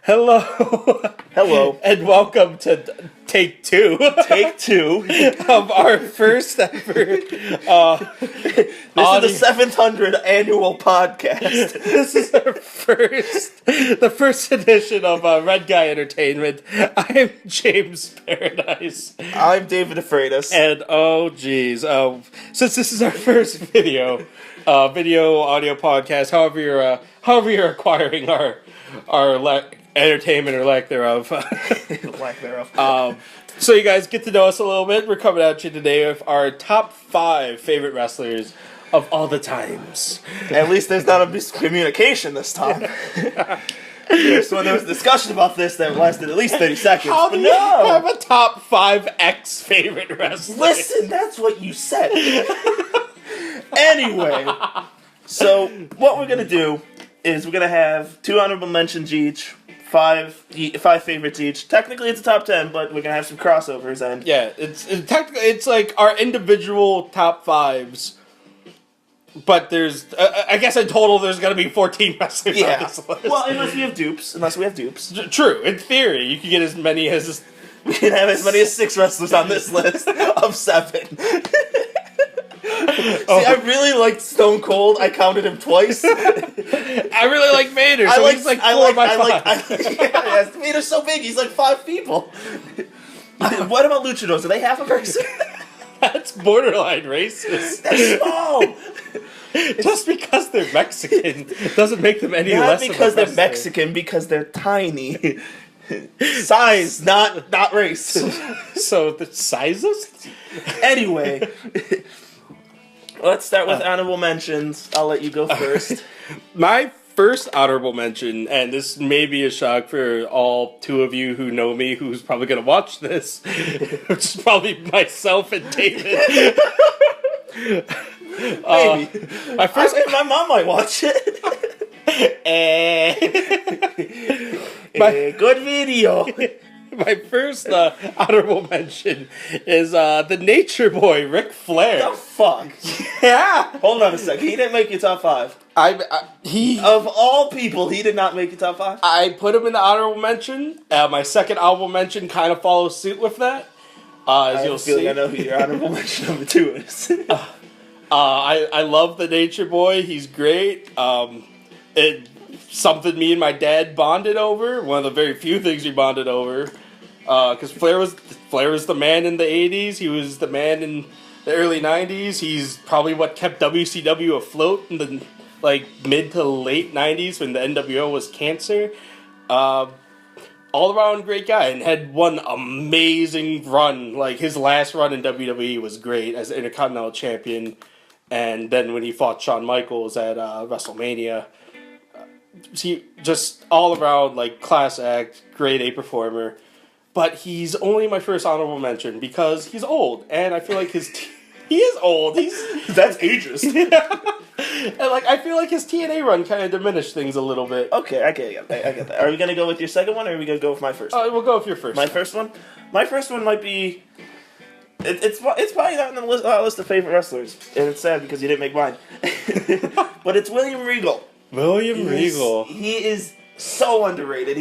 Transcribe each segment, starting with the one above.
Hello. Hello. And welcome to take two. Take two. Of our first ever. This is the 700 annual podcast. This is the first edition of Red Guy Entertainment. I'm James Paradise. I'm David Afreitas. And oh geez, since this is our first video audio podcast, however you're acquiring our entertainment or lack thereof. Lack thereof. So you guys get to know us a little bit. We're coming at you today with our top 5 favorite wrestlers of all the times. At least there's not a miscommunication this time. So there was a discussion about this that lasted at least 30 seconds. How do you have a top 5 favorite wrestlers? Listen, that's what you said. Anyway, so what we're going to do is we're going to have 2 honorable mentions each. 5 favorites each. Technically, it's a top 10, but we're gonna have some crossovers. And yeah, it's technically it's like our individual top 5s. But there's, I guess in total, there's gonna be 14 wrestlers on this list. Well, unless we have dupes. True. In theory, you can get as many as we can have as many as 6 wrestlers on this list of 7. See, I really liked Stone Cold. I counted him twice. I really like Vader, so he's like 4 by 5. Vader's so big, he's like 5 people. What about luchadors? Are they half a person? That's borderline racist. They're small. Just because they're Mexican doesn't make them any less. Not because they're Mexican, because they're tiny. Size, not race. So the sizest? Anyway. Let's start with honorable mentions. I'll let you go first. My first honorable mention, and this may be a shock for all 2 of you who know me, who's probably going to watch this, which is probably myself and David. Maybe. My mom might watch it. Good video. My first honorable mention is the Nature Boy, Ric Flair. The fuck? Yeah. Hold on a sec. He didn't make your top 5. Of all people, he did not make your top 5. I put him in the honorable mention. My second honorable mention kind of follows suit with that. As you'll see, I know who your honorable mention number 2 is. I love the Nature Boy. He's great. Something me and my dad bonded over. One of the very few things we bonded over. Because Flair was the man in the 80s. He was the man in the early 90s. He's probably what kept WCW afloat in the mid to late 90s when the NWO was cancer. All around great guy, and had one amazing run. Like his last run in WWE was great as Intercontinental Champion, and then when he fought Shawn Michaels at WrestleMania. He just all around class act, grade A performer. But he's only my first honorable mention because he's old, and I feel like he is old. That's ageist. Yeah. And I feel like his TNA run kind of diminished things a little bit. Okay, I get that. Are we gonna go with your second one, or are we gonna go with my first one? We'll go with your first. My first one. My first one might be. It's probably not on the list of favorite wrestlers, and it's sad because you didn't make mine. But it's William Regal. William Regal. He is so underrated.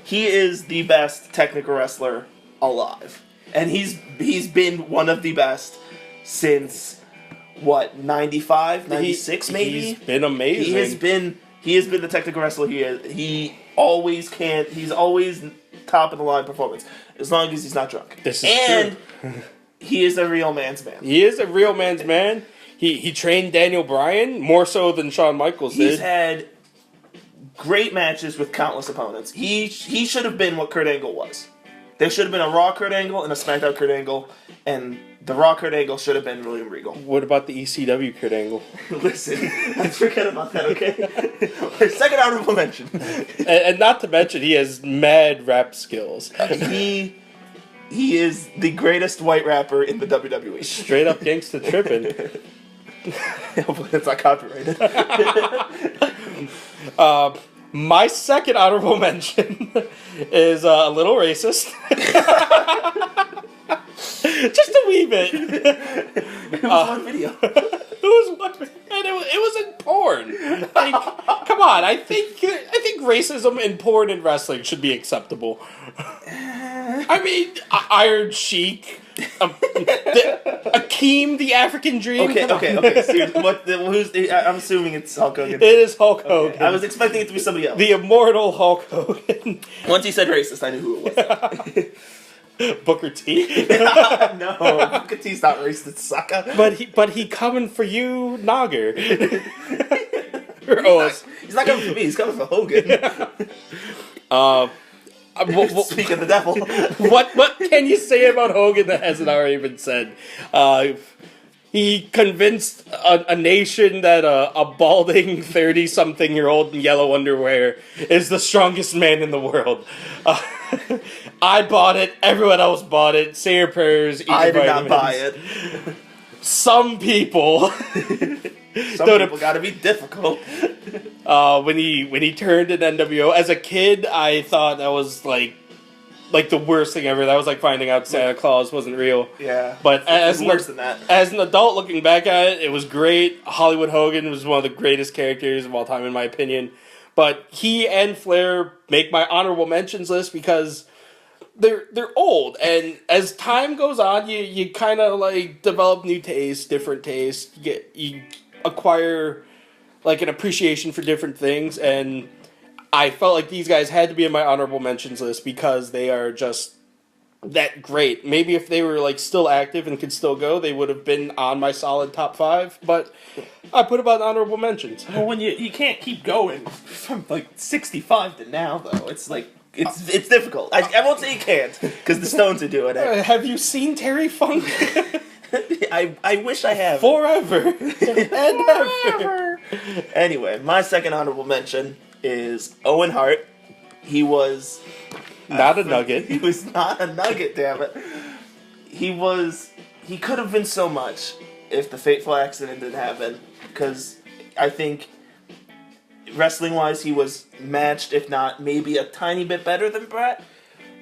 He is the best technical wrestler alive. And he's been one of the best since 95, 96 maybe? He's been amazing. He has been the technical wrestler he is. He's always top of the line performance. As long as he's not drunk. This is true. He is a real man's man. He is a real man's man. He trained Daniel Bryan more so than Shawn Michaels did. He's had great matches with countless opponents. He should have been what Kurt Angle was. There should have been a Raw Kurt Angle and a SmackDown Kurt Angle, and the Raw Kurt Angle should have been William Regal. What about the ECW Kurt Angle? Listen, let's forget about that, okay? Second honorable mention. And not to mention, he has mad rap skills. He is the greatest white rapper in the WWE. Straight up gangsta tripping. Hopefully it's not copyrighted. My second honorable mention is a little racist. Just a wee bit. It was one video. It was one, and it was in porn. Like, come on, I think racism in porn and wrestling should be acceptable. I mean, Iron Sheik, Akeem, the African Dream. Okay. Seriously, I'm assuming it's Hulk Hogan. It is Hulk Hogan. I was expecting it to be somebody else. The immortal Hulk Hogan. Once he said racist, I knew who it was. Booker T. No, Booker T's not racist, sucker. But he coming for you, Nogger. He's not coming for me. He's coming for Hogan. Speak of the devil. What can you say about Hogan that hasn't already been said? He convinced a nation that a balding 30-something-year-old in yellow underwear is the strongest man in the world. I bought it. Everyone else bought it. Say your prayers. Eat I your did not vitamins. buy it. Some people. Some people got to be difficult. When he turned in NWO as a kid, I thought that was like the worst thing ever. That was like finding out Santa Claus wasn't real. Yeah, but as worse than that. As an adult looking back at it, it was great. Hollywood Hogan was one of the greatest characters of all time, in my opinion. But he and Flair make my honorable mentions list because they're old, and as time goes on, you kind of like develop new tastes, different tastes. You acquire like an appreciation for different things, and I felt like these guys had to be in my honorable mentions list because they are just that great. Maybe if they were like still active and could still go, they would have been on my solid top 5. But I put about honorable mentions. Well, when you can't keep going from like 65 to now, though, it's like it's difficult. I won't say you can't because the Stones are doing it. Have you seen Terry Funk? I wish I have. Forever and ever. Anyway, my second honorable mention is Owen Hart. He was not a nugget. He was not a nugget, damn it. He could have been so much if the fateful accident didn't happen. Because I think wrestling-wise, he was matched, if not maybe a tiny bit better than Bret.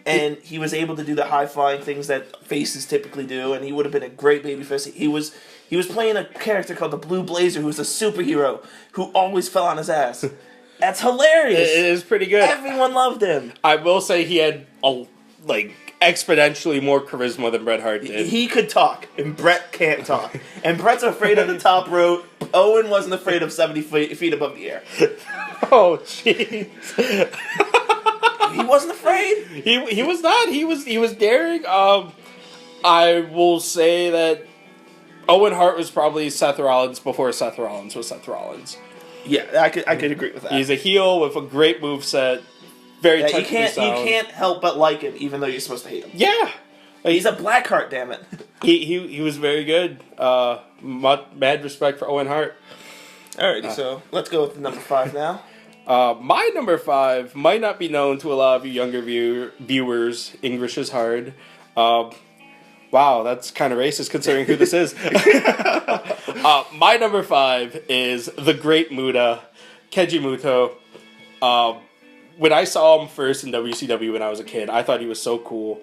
And he was able to do the high-flying things that faces typically do, and he would have been a great babyface. He was playing a character called the Blue Blazer, who was a superhero who always fell on his ass. That's hilarious. It is pretty good. Everyone loved him. I will say he had exponentially more charisma than Bret Hart did. He could talk, and Bret can't talk. And Bret's afraid of the top rope. Owen wasn't afraid of 70 feet above the air. Oh, jeez. He wasn't afraid. He was not. He was daring. I will say that Owen Hart was probably Seth Rollins before Seth Rollins was Seth Rollins. Yeah, I could agree with that. He's a heel with a great moveset. Very technically sound. You can't help but like him, even though you're supposed to hate him. Yeah, he's a Blackheart, damn it. He was very good. Mad respect for Owen Hart. Alrighty, so let's go with number 5 now. My number 5 might not be known to a lot of you younger viewers. English is hard. Wow, that's kind of racist considering who this is. My number 5 is the Great Muta, Keiji Muto. When I saw him first in WCW when I was a kid, I thought he was so cool.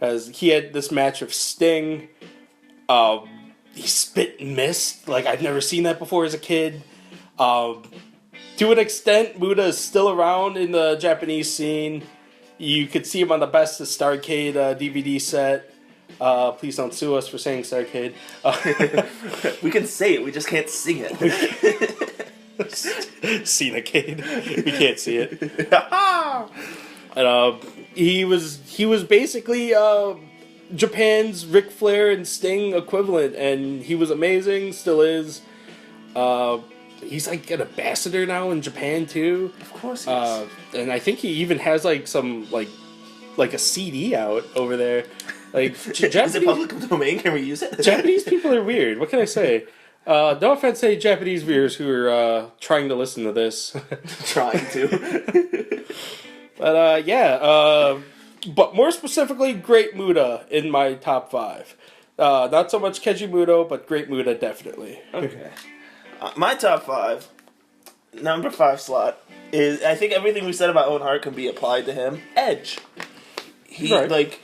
As he had this match with Sting. He spit and missed. Like, I'd never seen that before as a kid. To an extent, Muta is still around in the Japanese scene. You could see him on the Best of Starrcade DVD set. Please don't sue us for saying Starrcade. We can say it, we just can't sing it. Cenacade. We can't see it. And, he was basically Japan's Ric Flair and Sting equivalent, and he was amazing. Still is. He's like an ambassador now in Japan too. Of course he is. And I think he even has like some like a CD out over there. Like Is it public domain? Can we use it? Japanese people are weird. What can I say? No offense to any Japanese viewers who are trying to listen to this. Trying to. But yeah. But more specifically, Great Muta in my top 5. Not so much Keiji Muto, but Great Muta definitely. Okay. My top 5, number 5 slot, is, I think everything we said about Owen Hart can be applied to him. Edge. He, right.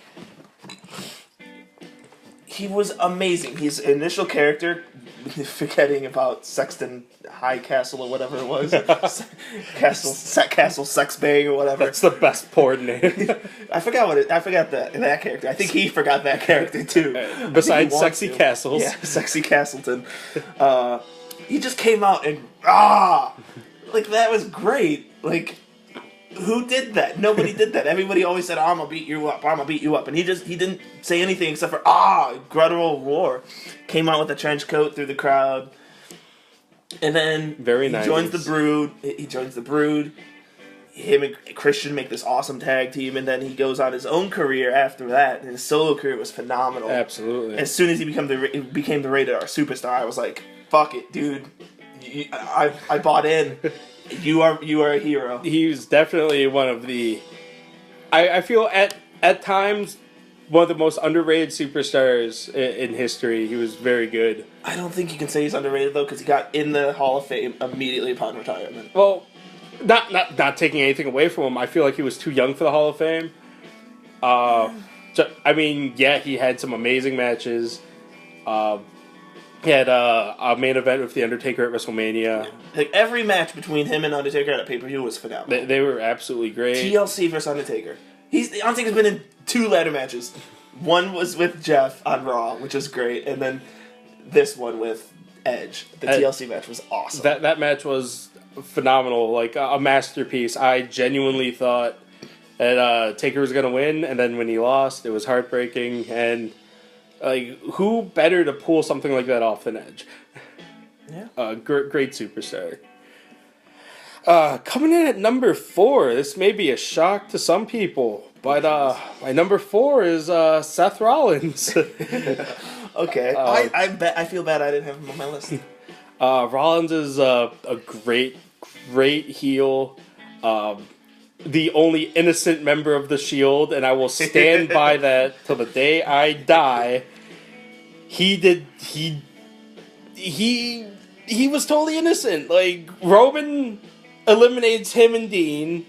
He was amazing. His initial character forgetting about Sexton High Castle or whatever it was, Castle Sex Bay or whatever. That's the best porn name. I forgot that character. I think he forgot that character too. Besides Sexy Castles. Yeah, Sexy Castleton. He just came out and like that was great. Like, who did that? Nobody did that. Everybody always said, "I'm gonna beat you up. I'm gonna beat you up," and he didn't say anything except for guttural roar. Came out with a trench coat through the crowd, and then Very he joins the Brood. He joins the Brood. Him and Christian make this awesome tag team, and then he goes on his own career after that. And his solo career was phenomenal. Absolutely. As soon as he became the Rated R Superstar, I was like, "Fuck it, dude! I bought in. You are a hero." He's definitely one of the. I feel at times one of the most underrated superstars in history. He was very good. I don't think you can say he's underrated though, because he got in the Hall of Fame immediately upon retirement. Well, not taking anything away from him. I feel like he was too young for the Hall of Fame. I mean, yeah, he had some amazing matches. He had a main event with The Undertaker at WrestleMania. Like, every match between him and Undertaker at a pay-per-view was phenomenal. They were absolutely great. TLC versus Undertaker. Undertaker's been in 2 ladder matches. One was with Jeff on Raw, which is great, and then this one with Edge. The TLC match was awesome. That match was phenomenal, like a masterpiece. I genuinely thought that Taker was gonna win, and then when he lost, it was heartbreaking. And like, who better to pull something like that off than Edge? Yeah, great superstar. Coming in at number 4, this may be a shock to some people, but my number 4 is Seth Rollins. Okay, I feel bad I didn't have him on my list. Rollins is a great heel. The only innocent member of the Shield, and I will stand by that till the day I die. He was totally innocent. Like, Roman eliminates him and Dean.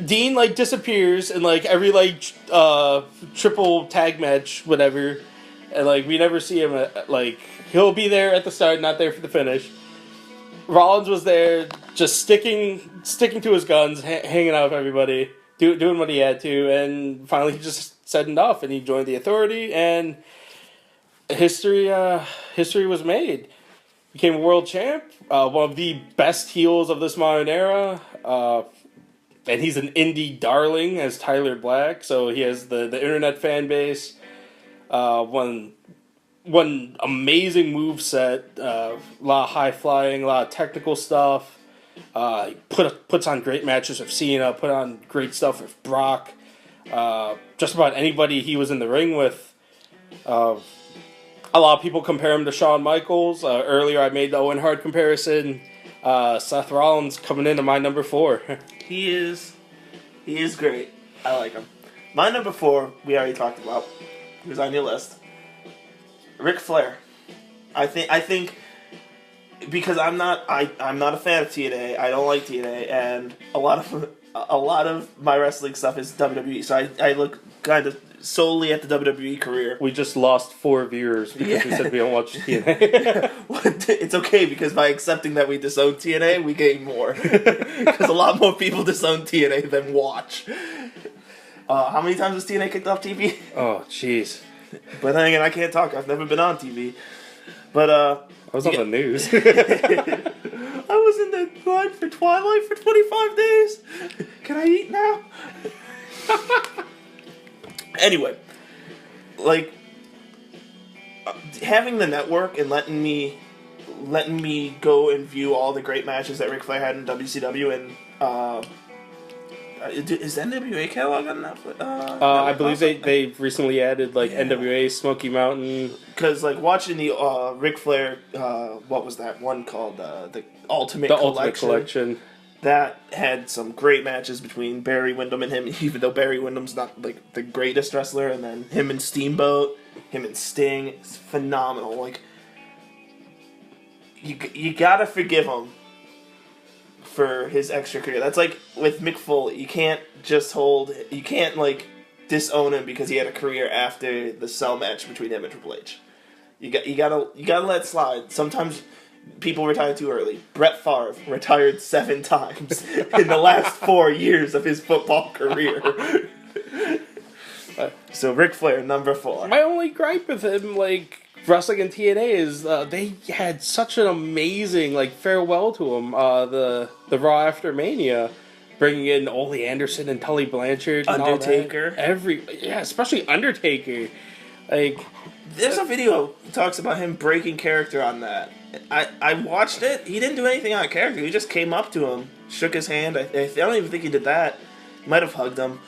Dean like disappears in like every like triple tag match, whatever, and like we never see him. Like, he'll be there at the start, not there for the finish. Rollins was there, just sticking to his guns, hanging out with everybody, doing what he had to, and finally he just said enough, and he joined the Authority, and history was made. Became a world champ, one of the best heels of this modern era, and he's an indie darling as Tyler Black, so he has the internet fan base. One amazing move set, a lot of high flying, a lot of technical stuff. Puts on great matches with Cena, put on great stuff with Brock. Just about anybody he was in the ring with. A lot of people compare him to Shawn Michaels. Earlier I made the Owen Hart comparison. Seth Rollins coming into my number 4. He is great. I like him. My number 4, we already talked about. He was on your list. Ric Flair. I think because I'm not a fan of TNA. I don't like TNA, and a lot of my wrestling stuff is WWE. So I look kind of solely at the WWE career. We just lost 4 viewers because we said we don't watch TNA. It's okay, because by accepting that we disown TNA, we gain more. Because a lot more people disown TNA than watch. How many times has TNA kicked off TV? Oh, jeez. But then again, I can't talk. I've never been on TV. But I was on the news. I was in the line for Twilight for 25 days. Can I eat now? Anyway, like, having the network and letting me go and view all the great matches that Ric Flair had in WCW, and is NWA catalog on Netflix? I believe they've recently added like NWA, Smoky Mountain. Because like watching the Ric Flair, what was that one called? The Ultimate Collection. That had some great matches between Barry Windham and him, even though Barry Windham's not like the greatest wrestler, and then him and Steamboat, him and Sting. It's phenomenal. Like, you gotta forgive him for his extra career. That's like with Mick Foley. You can't like disown him because he had a career after the cell match between him and Triple H. You gotta let it slide. Sometimes people retire too early. Brett Favre retired 7 times in the last 4 years of his football career. So Ric Flair, number 4. My only gripe with him, like wrestling in TNA, is they had such an amazing like farewell to him. The Raw after Mania, bringing in Ole Anderson and Tully Blanchard, and Undertaker. all that. Especially Undertaker. Like, there's a video that talks about him breaking character on that. I watched it. He didn't do anything out of character. He just came up to him, shook his hand. I don't even think he did that. Might have hugged him.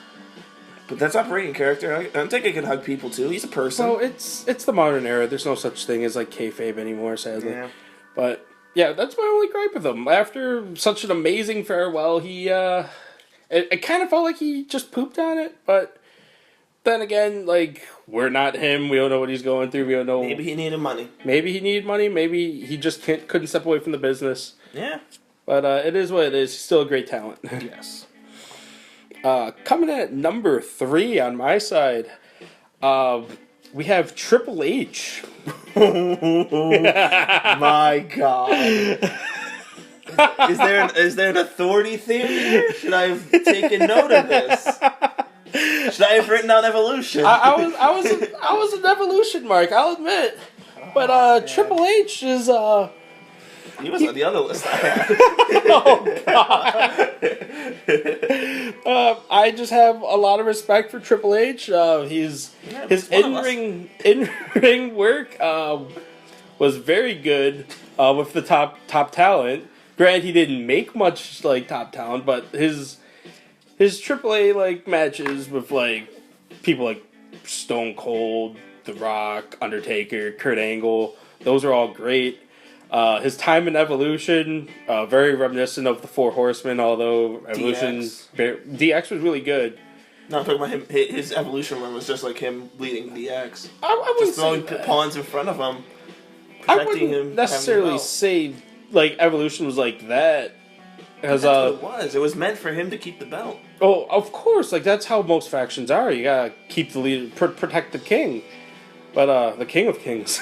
But that's not breaking character. Undertaker can hug people too. He's a person. So it's the modern era. There's no such thing as like kayfabe anymore, sadly. Yeah. But yeah, that's my only gripe with him. After such an amazing farewell, he it kind of felt like he just pooped on it. But then again, like, we're not him. We don't know what he's going through. We don't know. Maybe he needed money. Maybe he needed money. Maybe he just couldn't step away from the business. Yeah. But it is what it is. He's still a great talent. Yes. Coming at number 3 on my side, we have Triple H. My God. Is there an authority theme here? Should I have taken note of this? Should I have written down Evolution? I was an Evolution mark, I'll admit. But Triple H is He was on the other list I had. oh God. I just have a lot of respect for Triple H. His in-ring work was very good with the top talent. Granted, he didn't make much like top talent, but his AAA like matches with like people like Stone Cold, The Rock, Undertaker, Kurt Angle, those are all great. His time in Evolution, very reminiscent of the Four Horsemen, although Evolution DX was really good. No, I'm talking about him. His Evolution run was just like him leading DX. I wouldn't just throwing say that. pawns in front of him, I protecting wouldn't him. necessarily say like Evolution was like that. As That's what it was. It was meant for him to keep the belt. Oh, of course, like that's how most factions are. You gotta keep the leader, protect the king. But the King of Kings.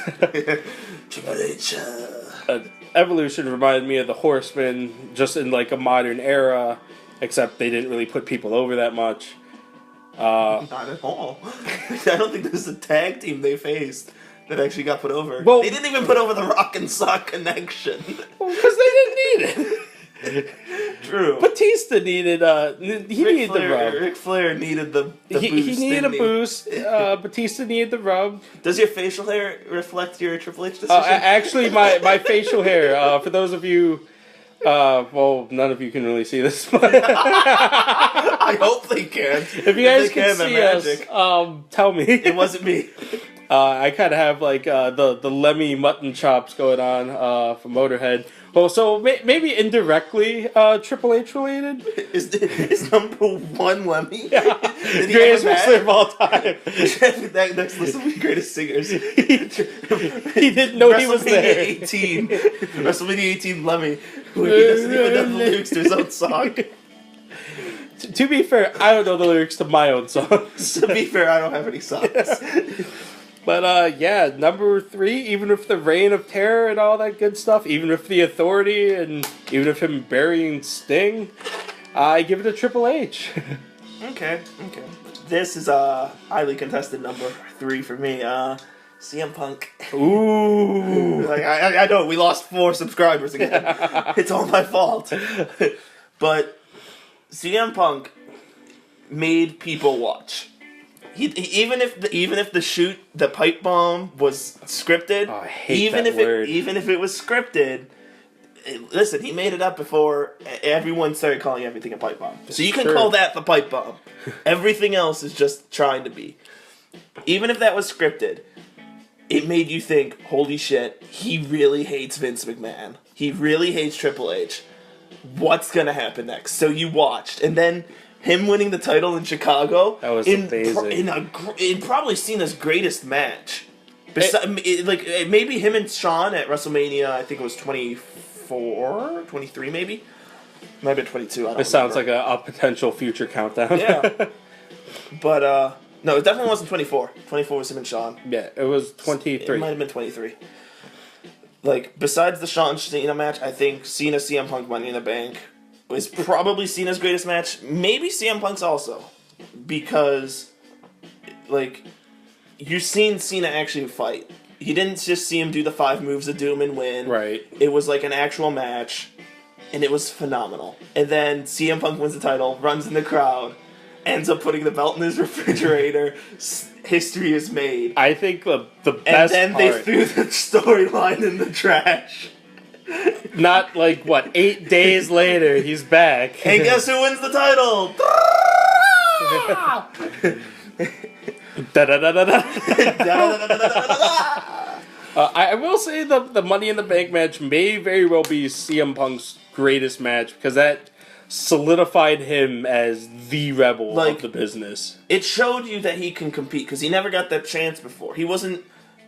Triple H. Evolution reminded me of the Horsemen, just in like a modern era, except they didn't really put people over that much. Not at all. I don't think there's a tag team they faced that actually got put over. Well, they didn't even put over the Rock and Sock connection. Well, because they didn't need it. True. Batista needed needed the rub. Ric Flair needed the boost. He needed a boost. Batista needed the rub. Does your facial hair reflect your Triple H decision? Actually, my facial hair. For those of you, well, none of you can really see this, but I hope they can. If you guys can see us, tell me. It wasn't me. I kind of have like the Lemmy mutton chops going on from Motorhead. Well, so maybe indirectly Triple H related. Is number 1 Lemmy? Yeah. Greatest wrestler of all time. That next list will be greatest singers. He didn't know he was there. 18. WrestleMania 18 Lemmy. Who he doesn't even know the lyrics to his own song. To be fair, I don't know the lyrics to my own songs. To be fair, I don't have any songs. But yeah, number 3, even with the Reign of Terror and all that good stuff, even with the Authority and even with him burying Sting, I give it a Triple H. Okay. This is a highly contested number 3 for me. CM Punk. Ooh. Like, I know, we lost 4 subscribers again. It's all my fault. But CM Punk made people watch. Even if the pipe bomb was scripted, I hate that word. Even if it was scripted, listen, he made it up before everyone started calling everything a pipe bomb. So you can call that the pipe bomb. Everything else is just trying to be. Even if that was scripted, it made you think, holy shit, he really hates Vince McMahon. He really hates Triple H. What's gonna happen next? So you watched, and then him winning the title in Chicago, that was amazing. In probably Cena's greatest match. Maybe him and Shawn at WrestleMania, I think it was 24, 23 maybe? Might have been 22, I don't know. It sounds like a potential future countdown. Yeah. But No, it definitely wasn't 24. 24 was him and Shawn. Yeah, it was It 23. might have been 23. Like, besides the Shawn Cena match, I think Cena CM Punk Money in the Bank was probably Cena's greatest match. Maybe CM Punk's also. Because, like, you've seen Cena actually fight. You didn't just see him do the 5 moves of doom and win. Right. It was like an actual match, and it was phenomenal. And then CM Punk wins the title, runs in the crowd, ends up putting the belt in his refrigerator. History is made. I think the And best then part, they threw the storyline in the trash. not like, 8 days later, he's back. And guess who wins the title? Da-da-da-da-da. I will say the Money in the Bank match may very well be CM Punk's greatest match because that solidified him as the rebel Like- of the business. It showed you that he can compete because he never got that chance before. He wasn't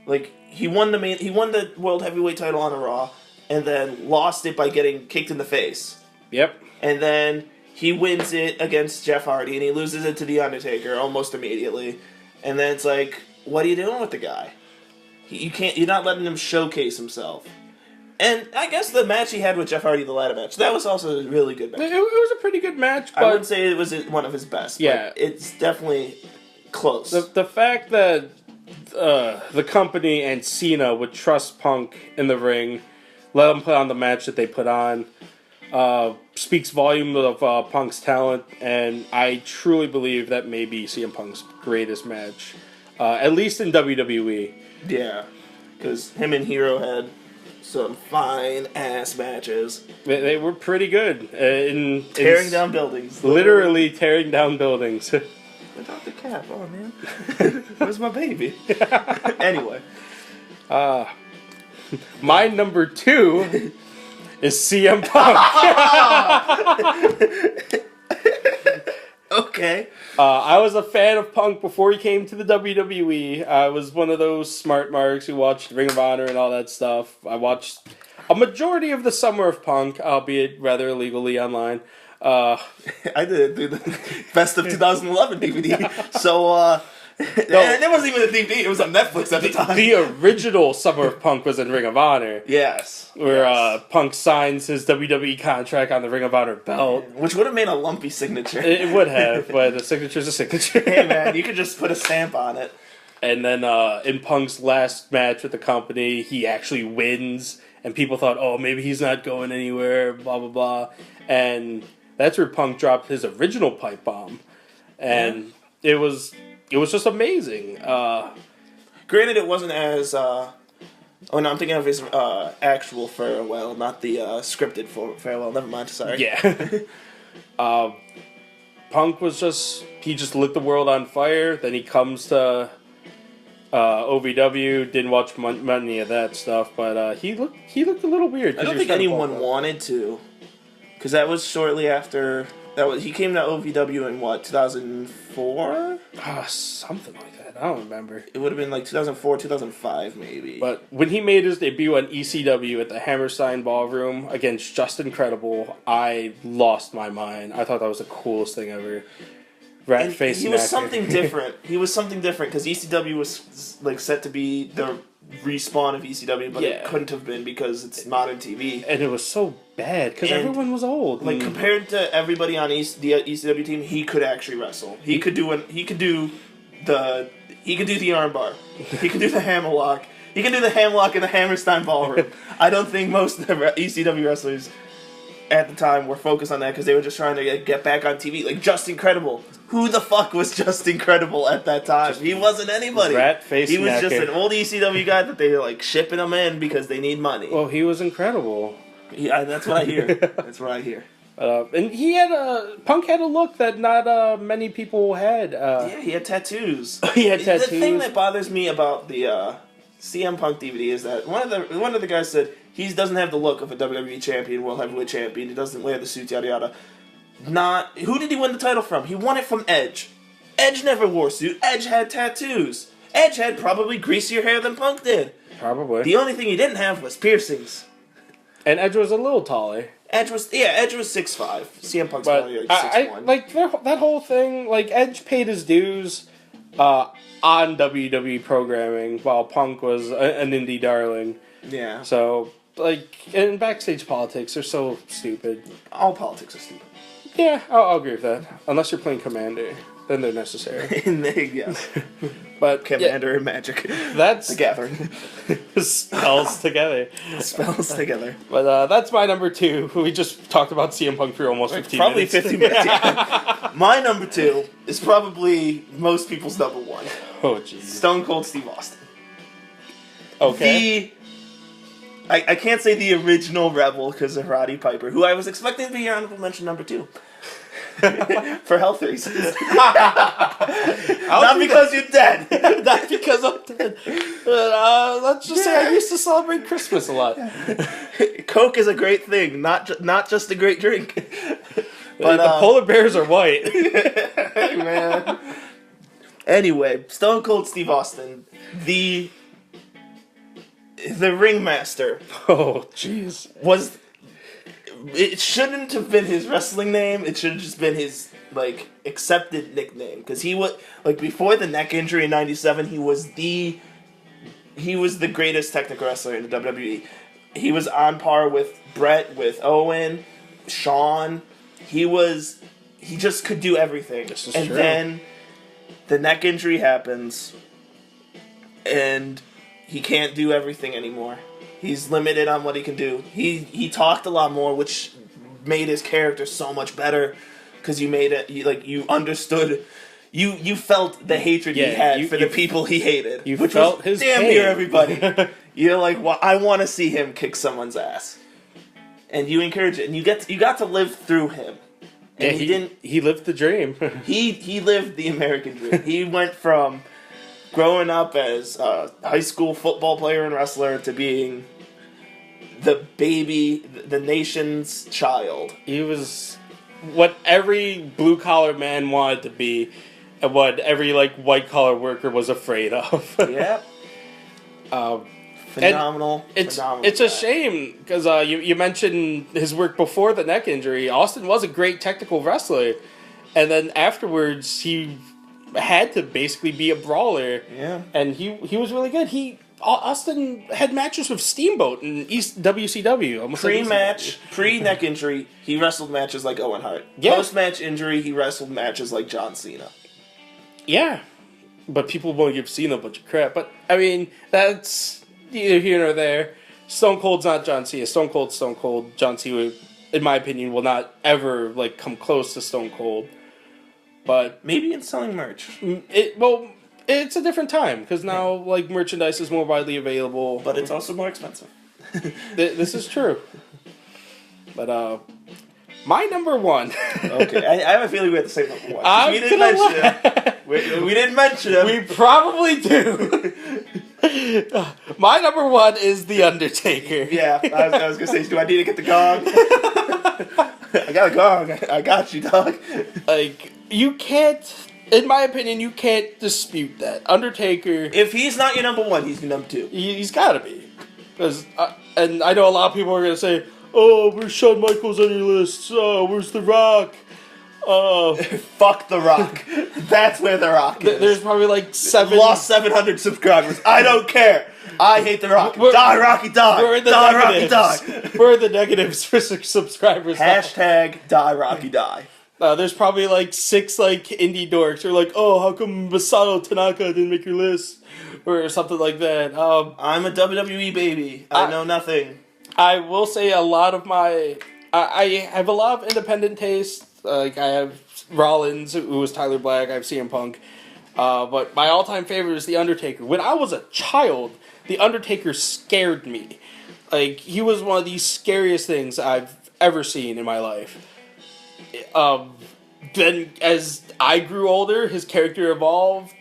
like he won the world heavyweight title on a Raw, and then lost it by getting kicked in the face. Yep. And then he wins it against Jeff Hardy, and he loses it to The Undertaker almost immediately. And then it's like, what are you doing with the guy? You're not letting him showcase himself. And I guess the match he had with Jeff Hardy, the ladder match, that was also a really good match. It was a pretty good match, but I wouldn't say it was one of his best. Yeah. But it's definitely close. the fact that the company and Cena would trust Punk in the ring, let him put on the match that they put on, speaks volume of Punk's talent, and I truly believe that may be CM Punk's greatest match, at least in WWE. Yeah, because him and Hero had some fine ass matches, They were pretty good. tearing down buildings, literally tearing down buildings. Without the cap, oh man, where's my baby? Anyway, My number 2 is CM Punk. okay. I was a fan of Punk before he came to the WWE. I was one of those smart marks who watched Ring of Honor and all that stuff. I watched a majority of the Summer of Punk, albeit rather illegally online. I did it through the Best of 2011 DVD. So, and it wasn't even a DVD, it was on Netflix at the time. The original Summer of Punk was in Ring of Honor, Yes. where yes. Punk signs his WWE contract on the Ring of Honor belt. Which would have made a lumpy signature. It would have, but a signature's a signature. Hey man, you could just put a stamp on it. And then in Punk's last match with the company, he actually wins, and people thought, oh, maybe he's not going anywhere, blah, blah, blah. And that's where Punk dropped his original pipe bomb. And it was just amazing. Granted, it wasn't as. Oh no, I'm thinking of his actual farewell, not the scripted farewell. Never mind. Sorry. Yeah. Punk was he just lit the world on fire. Then he comes to OVW. Didn't watch any of that stuff, but he looked a little weird. I don't think anyone wanted to, because that was shortly after. He came to OVW in what, 2004? Something like that. I don't remember. It would have been like 2004, 2005 maybe. But when he made his debut on ECW at the Hammerstein Ballroom against Justin Credible, I lost my mind. I thought that was the coolest thing ever. Rat face. He was something different. He was something different because ECW was like set to be the respawn of ECW, but it couldn't have been because it's modern TV. And it was so bad because everyone was old. Like compared to everybody on the ECW team, he could actually wrestle. He could do the armbar. He could do the hammerlock. He can do the hammerlock in the Hammerstein Ballroom. I don't think most of the ECW wrestlers at the time were focused on that because they were just trying to get back on TV. Like Justin Credible. Who the fuck was Justin Credible at that time? He wasn't anybody. Rat face. He was just an old ECW guy that they were like shipping him in because they need money. Well, he was incredible. Yeah, that's what I hear. That's what I hear. And he had Punk had a look that not many people had. Yeah, he had tattoos. He had tattoos. The thing that bothers me about the CM Punk DVD is that one of the guys said he doesn't have the look of a WWE champion, World Heavyweight champion. He doesn't wear the suits, yada yada. Who did he win the title from? He won it from Edge. Edge never wore a suit. Edge had tattoos. Edge had probably greasier hair than Punk did. Probably. The only thing he didn't have was piercings. And Edge was a little taller. Edge was 6'5". CM Punk's probably like 6'1". Like that whole thing. Like Edge paid his dues. on WWE programming, while Punk was an indie darling. Yeah. So, like, in backstage politics, they're so stupid. All politics are stupid. Yeah, I'll agree with that. Unless you're playing Commander, then they're necessary. Yes. But Commander and Magic. That's The Gathering. spells together. Spells together. But that's my number 2. We just talked about CM Punk for almost 15 Probably minutes. 50 minutes. Yeah. My number 2 is probably most people's number 1. Oh, jeez. Stone Cold Steve Austin. Okay. I can't say the original Rebel because of Roddy Piper, who I was expecting to be your honorable mention number 2. For health reasons. Not because you're dead. Not because I'm dead. Let's just say I used to celebrate Christmas a lot. Coke is a great thing, not just a great drink. But the polar bears are white. Man. Anyway, Stone Cold Steve Austin, the ringmaster, Oh, jeez. was. It shouldn't have been his wrestling name. It should have just been his accepted nickname, because he was before the neck injury in '97. He was the greatest technical wrestler in the WWE. He was on par with Brett, with Owen, Shawn. He just could do everything. This is and true. then the neck injury happens, and he can't do everything anymore. He's limited on what he can do. He talked a lot more, which made his character so much better, because you understood, you felt the hatred he had for the people he hated. You which felt was his damn pain. near everybody. You're like, well, I want to see him kick someone's ass, and you encourage it, and you got to live through him. And he lived the dream. He lived the American dream. He went from growing up as a high school football player and wrestler to being the baby, the nation's child. He was what every blue-collar man wanted to be, and what every white-collar worker was afraid of. Yeah. Phenomenal. It's phenomenal a guy. shame, because you mentioned his work before the neck injury. Austin was a great technical wrestler, and then afterwards he had to basically be a brawler. Yeah. And he was really good. Austin had matches with Steamboat in East WCW. Almost like Pre-match, pre-neck injury, he wrestled matches like Owen Hart. Yeah. Post-match injury, he wrestled matches like John Cena. Yeah. But people won't give Cena a bunch of crap. But, I mean, that's neither here nor there. Stone Cold's not John Cena. Stone Cold's Stone Cold. John Cena, in my opinion, will not ever come close to Stone Cold. But Maybe in selling merch. it's a different time, because now merchandise is more widely available. But it's also more expensive. This is true. But my number 1. Okay, I have a feeling we have the same number 1. I'm We didn't gonna mention him. We didn't mention him. We probably do. My number 1 is The Undertaker. Yeah, I was gonna say, do I need to get the gong? I got a gong. I got you, dog. You can't, in my opinion, you can't dispute that. Undertaker, If he's not your number 1, he's your number 2. he's got to be. Because, and I know a lot of people are going to say, oh, where's Shawn Michaels on your list? Oh, where's The Rock? Fuck The Rock. That's where The Rock is. There's probably 7... Lost 700 subscribers. I don't care. I hate The Rock. We're- Die, Rocky, die. We're in the Die, Rocky, negatives. die. We're in the negatives for subscribers. now. Hashtag die, Rocky, die. There's probably 6 indie dorks who are like, oh, how come Masato Tanaka didn't make your list? Or something like that. I'm a WWE baby. I know nothing. I will say a lot of my... I have a lot of independent taste. I have Rollins, who was Tyler Black. I have CM Punk. But my all-time favorite is The Undertaker. When I was a child, The Undertaker scared me. He was one of the scariest things I've ever seen in my life. Then, as I grew older, his character evolved.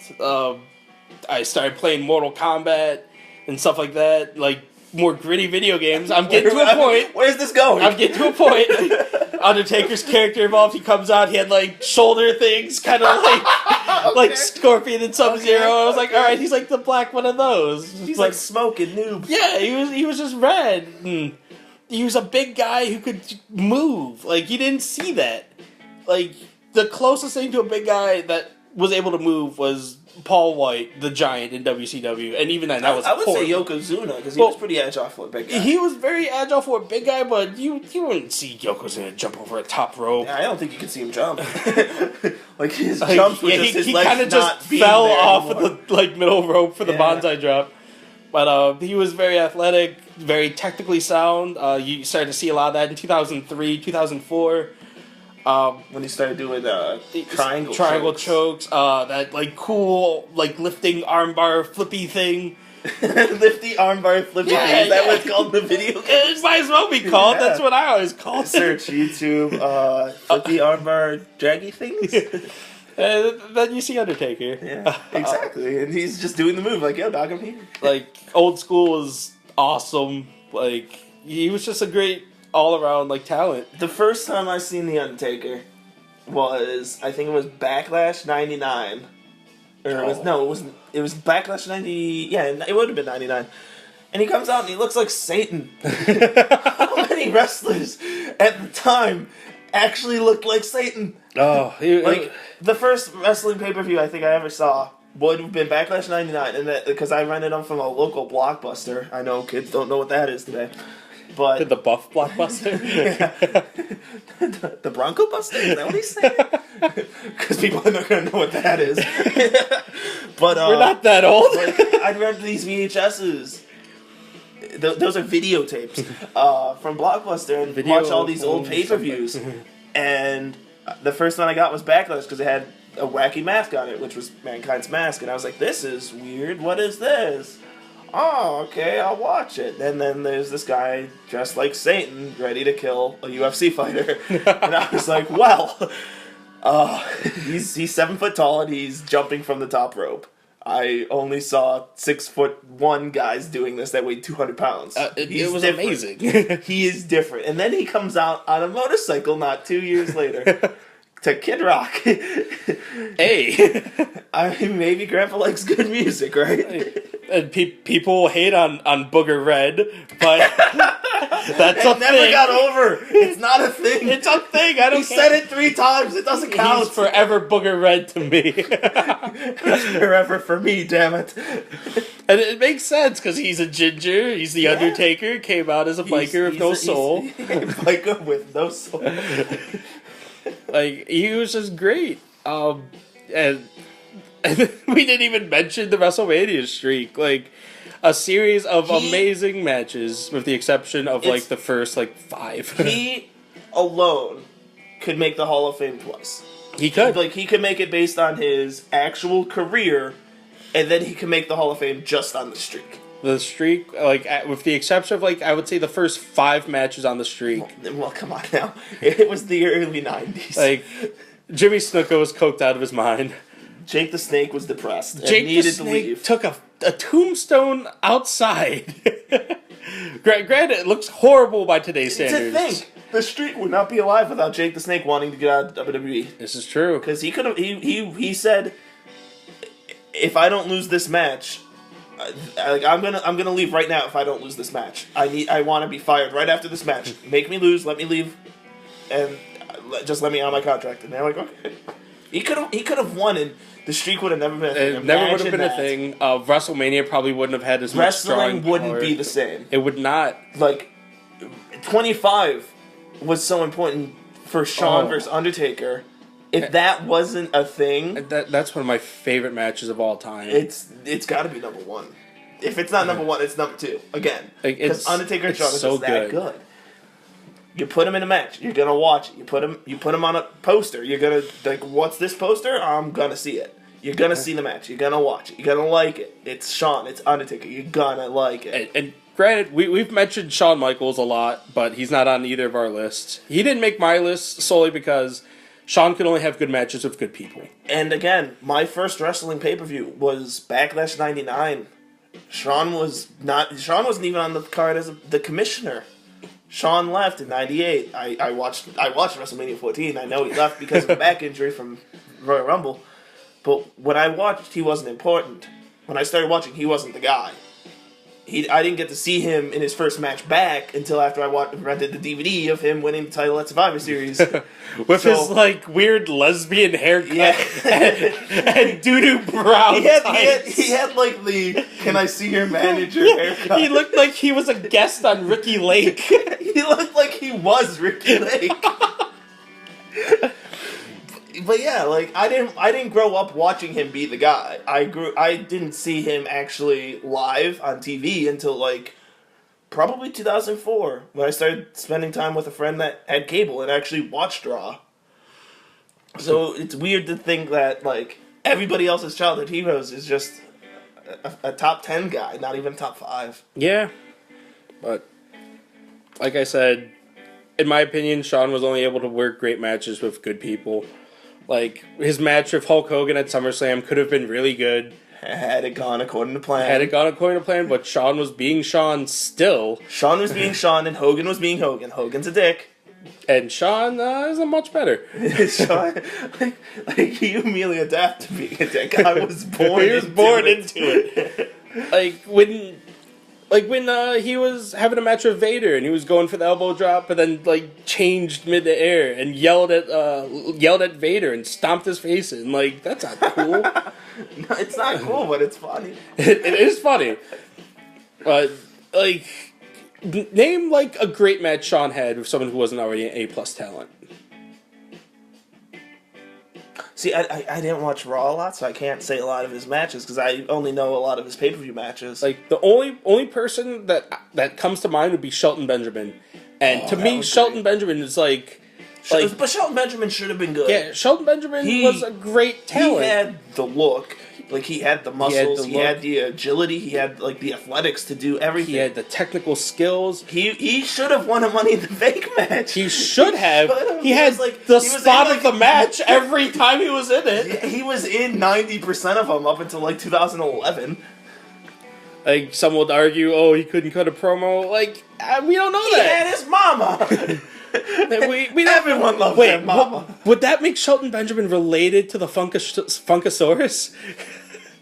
I started playing Mortal Kombat and stuff like that. More gritty video games. I'm getting to a point. Where's this going? I'm getting to a point. Undertaker's character evolved. He comes out. He had shoulder things, kind of like Scorpion and Sub-Zero. I was like, all right, he's the black one of those. He's like smoking noob. Yeah, he was just red. And he was a big guy who could move. You didn't see that. The closest thing to a big guy that was able to move was Paul White, the Giant in WCW, and even then that was I would say horrible. Yokozuna because he was pretty agile for a big guy. He was very agile for a big guy, but you wouldn't see Yokozuna jump over a top rope. Yeah, I don't think you could see him jump. Like his jumps were just his he legs kind of not just being fell there off anymore. of the middle rope for the Yeah. bonsai drop. But he was very athletic, very technically sound. You started to see a lot of that in 2003, 2004. When he started doing triangle chokes. That like cool like lifting armbar flippy thing. Lifty armbar flippy Yeah, thing. Is that yeah. what it's called in the video game? It might as well be called. Yeah. That's what I always called it. Search YouTube, flippy armbar draggy things. Then you see Undertaker. Yeah, exactly. And he's just doing the move like, yo, dog, I'm here. Like old school was awesome. Like he was just a great all around like talent. The first time I seen The Undertaker was, I think it was Backlash 99. Or it was Backlash 90, yeah, it would have been 99. And he comes out and he looks like Satan. How many wrestlers at the time actually looked like Satan? Oh, Like, the first wrestling pay-per-view I think I ever saw would have been Backlash 99, and that because I rented them from a local Blockbuster. I know kids don't know what that is today. But the buff blockbuster. the Bronco Buster? Is that what he's saying? Because people are not going to know what that is. But We're not that old. like, I'd rent these VHSs. Those are videotapes from Blockbuster and Video watch all these old home pay-per-views. And the first one I got was Backlash because it had a wacky mask on it, which was Mankind's mask. And I was like, this is weird. What is this? Oh, okay, I'll watch it. And then there's this guy dressed like Satan, ready to kill a UFC fighter. And I was like, well, he's 7 foot tall and he's jumping from the top rope. I only saw 6'1" guys doing this that weighed 200 pounds. It was different. amazing. He is different. And then he comes out on a motorcycle not 2 years later to Kid Rock. Hey. I mean, maybe Grandpa likes good music, right? And people hate on Booger Red, but that's a It never thing. got over. It's not a thing. It's a thing. I don't He care. said it 3 times. It doesn't count. He's forever Booger Red to me. Forever for me, damn it. And it makes sense because he's a ginger. He's the Undertaker. Came out as a biker with no soul. Biker with no soul. Like he was just great. And we didn't even mention the WrestleMania streak. Like a series of amazing matches, with the exception of like the first like 5. He alone could make the Hall of Fame twice. He could. Like he could make it based on his actual career, and then he could make the Hall of Fame just on the streak. The streak, like with the exception of like I would say the first 5 matches on the streak. Well, come on now. It was the early 90s. Like Jimmy Snuka was coked out of his mind. Jake the Snake was depressed and Jake the needed to Snake leave. took a tombstone outside. Granted, it looks horrible by today's standards. To think, the streak would not be alive without Jake the Snake wanting to get out of WWE. This is true. Because he could have. He said, if I don't lose this match, I'm gonna leave right now. If I don't lose this match, I want to be fired right after this match. Make me lose, let me leave, and just let me out of my contract. And they're like, okay. He could have won, and the streak would have never been a thing. It never would have been Imagine a thing. WrestleMania probably wouldn't have had as much Wrestling drawing wouldn't power. be the same. It would not. Like, 25 was so important for Shawn Oh. versus Undertaker. If that wasn't a thing, That's one of my favorite matches of all time. it's got to be number 1. If it's not number 1, it's number 2. Again, Like, because it's- Undertaker and it's Shawn is so just that good. good. You put him in a match, you're gonna watch it. You put him on a poster. You're gonna like, what's this poster? I'm gonna see it. You're gonna see the match. You're gonna watch it. You're gonna like it. It's Shawn. It's Undertaker. You're gonna like it. And granted, we've mentioned Shawn Michaels a lot, but he's not on either of our lists. He didn't make my list solely because Shawn could only have good matches with good people. And again, my first wrestling pay-per-view was Backlash '99. Shawn wasn't even on the card as the commissioner. Shawn left in '98. I watched WrestleMania 14. I know he left because of a back injury from Royal Rumble. But when I watched, he wasn't important. When I started watching, he wasn't the guy. I didn't get to see him in his first match back until after I rented the DVD of him winning the title at Survivor Series. With his like weird lesbian haircut and doo-doo brown he had like the "Can I see your manager" haircut. He looked like he was a guest on Ricky Lake. He looked like he was Ricky Lake. But yeah, like I didn't grow up watching him be the guy. I didn't see him actually live on TV until like probably 2004 when I started spending time with a friend that had cable and actually watched Raw. So it's weird to think that like everybody else's childhood heroes is just a top 10 guy, not even top 5. Yeah, but like I said, in my opinion, Shawn was only able to work great matches with good people. Like, his match with Hulk Hogan at SummerSlam could have been really good. Had it gone according to plan. But Shawn was being Shawn still. Shawn was being Shawn and Hogan was being Hogan. Hogan's a dick. And Shawn isn't much better. Shawn, like he immediately adapted to being a dick. I was born into it. When he was having a match with Vader and he was going for the elbow drop, but then like changed mid the air and yelled at Vader and stomped his face in. Like, that's not cool. No, it's not cool, but it's funny. It is funny. But like, name like a great match Shawn had with someone who wasn't already an A+ talent. See, I didn't watch Raw a lot, so I can't say a lot of his matches because I only know a lot of his pay-per-view matches. Like, the only person that comes to mind would be Shelton Benjamin. And to me, Shelton Benjamin is like... But Shelton Benjamin should have been good. Yeah, Shelton Benjamin was a great talent. He had the look. Like, he had the muscles, he had the agility, he had, like, the athletics to do everything. He had the technical skills. He should have won a Money in the Bank match. He should have. He had the spot of the match every time he was in it. He was in 90% of them up until, like, 2011. Like, some would argue, oh, he couldn't cut a promo. Like, we don't know that. He had his mama. Everyone loves their mama. Would that make Shelton Benjamin related to the Funkasaurus?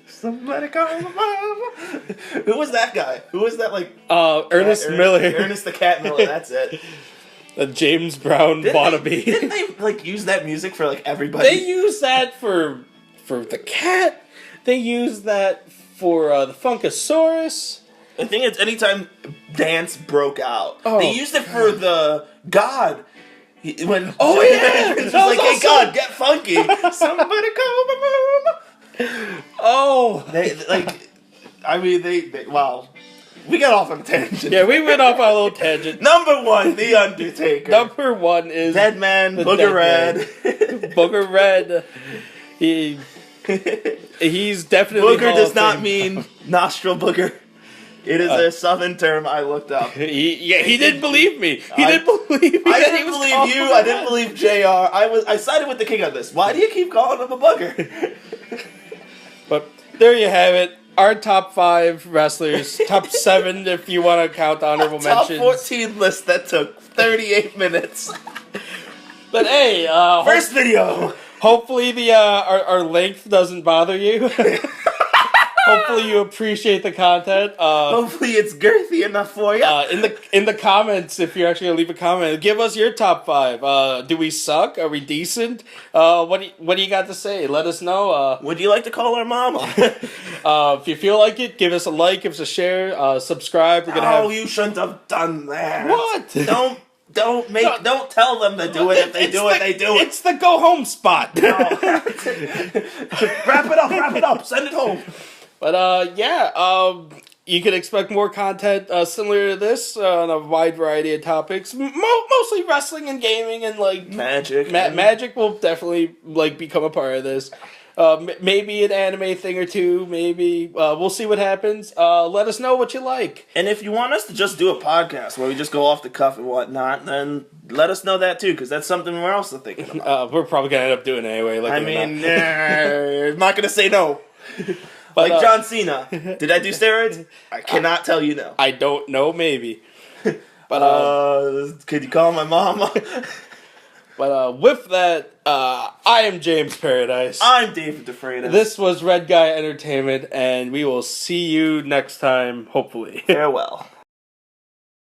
Somebody call my mama. Who was that guy? Who was that, like... Ernest Miller. Ernest the Cat Miller, that's it. James Brown wannabe. Didn't they, like, use that music for, like, everybody? They use that for the cat. They use that for the Funkasaurus. The thing is, anytime dance broke out, they used it for the God. It's like, hey, God, get funky. Somebody call my mama. Oh. Wow. We got off on a tangent. Yeah, we went off on a little tangent. Number 1, The Undertaker. Number 1 is... Dead Man, Booger Red. Booger Red. He's definitely... Booger does not mean nostril booger. It is a southern term I looked up. He didn't believe me. He didn't believe me. I didn't believe you. I didn't believe JR. I sided with the king on this. Why do you keep calling him a booger? But there you have it. Our top 5 wrestlers. Top 7 if you want to count honorable mentions. Top 14 list that took 38 minutes. But hey, first video. Hopefully the our length doesn't bother you. Hopefully you appreciate the content. Hopefully it's girthy enough for you. In the comments, if you're actually gonna leave a comment, give us your top 5. Do we suck? Are we decent? What do you got to say? Let us know. Would you like to call our mama? If you feel like it, give us a like, give us a share, subscribe. You shouldn't have done that. What? Don't tell them to do it. If they do it, they do it. It's the go home spot. No. Wrap it up. Send it home. But you can expect more content similar to this on a wide variety of topics, mostly wrestling and gaming and like magic. Magic will definitely like become a part of this. Maybe an anime thing or two. Maybe we'll see what happens. Let us know what you like. And if you want us to just do a podcast where we just go off the cuff and whatnot, then let us know that too, because that's something we're also thinking about. We're probably gonna end up doing it anyway. I'm not gonna say no. But, like John Cena. Did I do steroids? I cannot tell you no. I don't know, maybe. But could you call my mama? But with that, I am James Paradise. I'm David DeFreitas. This was Red Guy Entertainment, and we will see you next time, hopefully. Farewell.